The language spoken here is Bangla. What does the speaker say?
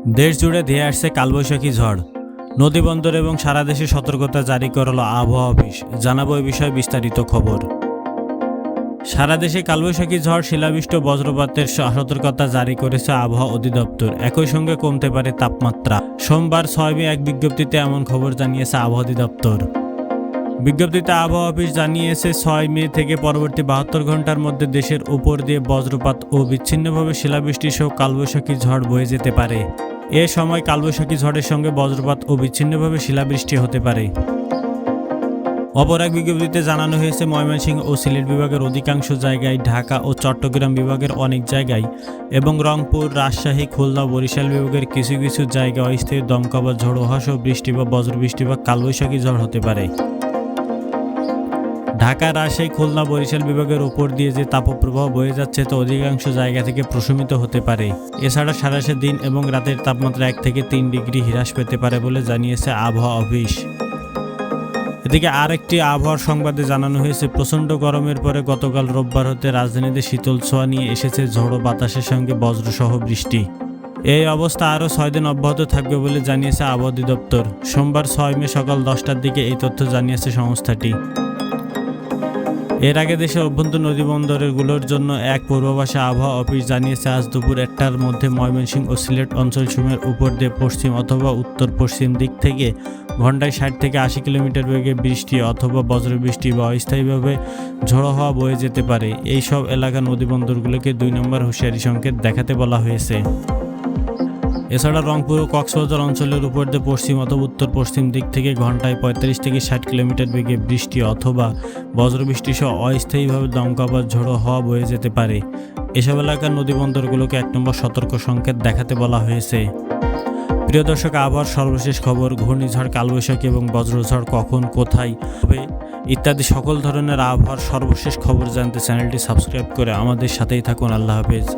দেশ জুড়ে ধেয়ে আসছে কালবৈশাখী ঝড়। নদীবন্দর এবং সারা দেশে সতর্কতা জারি করল আবহাওয়া অফিস। জানাবো এই বিষয়ে বিস্তারিত খবর। সারা দেশে কালবৈশাখী ঝড়, শিলাবৃষ্টি ও বজ্রপাতের সতর্কতা জারি করেছে আবহাওয়া অধিদপ্তর। একই সঙ্গে কমতে পারে তাপমাত্রা। সোমবার 6 মে এক বিজ্ঞপ্তিতে এমন খবর জানিয়েছে আবহাওয়া অধিদপ্তর। বিজ্ঞপ্তিতে আবহাওয়া অফিস জানিয়েছে 6 মে থেকে পরবর্তী 72 ঘন্টার মধ্যে দেশের উপর দিয়ে বজ্রপাত ও বিচ্ছিন্নভাবে শিলাবৃষ্টি সহ কালবৈশাখী ঝড় বয়ে যেতে পারে। এ সময় কালবৈশাখী ঝড়ের সঙ্গে বজ্রপাত ও বিচ্ছিন্নভাবে শিলাবৃষ্টি হতে পারে। অপর এক বিজ্ঞপ্তিতে জানানো হয়েছে ময়মনসিংহ ও সিলেট বিভাগের অধিকাংশ জায়গায়, ঢাকা ও চট্টগ্রাম বিভাগের অনেক জায়গায় এবং রংপুর, রাজশাহী, খুলনা, বরিশাল বিভাগের কিছু কিছু জায়গায় অস্থায়ী দমকা বা ঝোড়ো হাওয়া সহ বৃষ্টি বা বজ্রবৃষ্টি বা কালবৈশাখী ঝড় হতে পারে। ঢাকা, রাজশাহী, খুলনা, বরিশাল বিভাগের উপর দিয়ে যে তাপপ্রবাহ বয়ে যাচ্ছে তা অধিকাংশ জায়গা থেকে প্রশমিত হতে পারে। এছাড়া সারাশে দিন এবং রাতের তাপমাত্রা 1 থেকে 3 ডিগ্রি হ্রাস পেতে পারে বলে জানিয়েছে আবহাওয়া অফিস। এদিকে আরেকটি আবহাওয়ার সংবাদে জানানো হয়েছে, প্রচণ্ড গরমের পরে গতকাল রোববার হতে রাজধানীতে শীতল ছোঁয়া নিয়ে এসেছে ঝোড়ো বাতাসের সঙ্গে বজ্রসহ বৃষ্টি। এই অবস্থা আরও 6 দিন অব্যাহত থাকবে বলে জানিয়েছে আবহাওয়া অধিদপ্তর। সোমবার 6 মে সকাল 10টার দিকে এই তথ্য জানিয়েছে সংস্থাটি। এর আগে দেশের অভ্যন্তরীণ নদীবন্দরগুলোর জন্য এক পূর্বাভাসে আবহাওয়া অফিস জানিয়েছে, আজ দুপুর 1টার মধ্যে ময়মনসিংহ ও সিলেট অঞ্চলসমূহের উপর দিয়ে পশ্চিম অথবা উত্তর পশ্চিম দিক থেকে ঘন্টায় 60 থেকে 80 কিলোমিটার বেগে বৃষ্টি অথবা বজ্রবৃষ্টি বা অস্থায়ীভাবে ঝোড়ো হাওয়া বয়ে যেতে পারে। এই সব এলাকার নদীবন্দরগুলোকে 2 নম্বর হুঁশিয়ারি সংকেত দেখাতে বলা হয়েছে। এছাড়া রংপুর ও কক্সবাজার অঞ্চলের উপর দিয়ে পশ্চিম অথবা উত্তর পশ্চিম দিক থেকে ঘন্টায় 35 থেকে 60 কিলোমিটার বেগে বৃষ্টি অথবা বজ্রবৃষ্টি সহ অস্থায়ীভাবে দমকা বা ঝোড়ো হাওয়া বয়ে যেতে পারে। এসব এলাকার নদীবন্দরগুলোকে 1 নম্বর সতর্ক সংকেত দেখাতে বলা হয়েছে। প্রিয় দর্শক, আবহাওয়ার সর্বশেষ খবর, ঘূর্ণিঝড়, কালবৈশাখী এবং বজ্রঝড় কখন কোথায় হবে ইত্যাদি সকল ধরনের আবহাওয়ার সর্বশেষ খবর জানতে চ্যানেলটি সাবস্ক্রাইব করে আমাদের সাথেই থাকুন। আল্লাহ হাফেজ।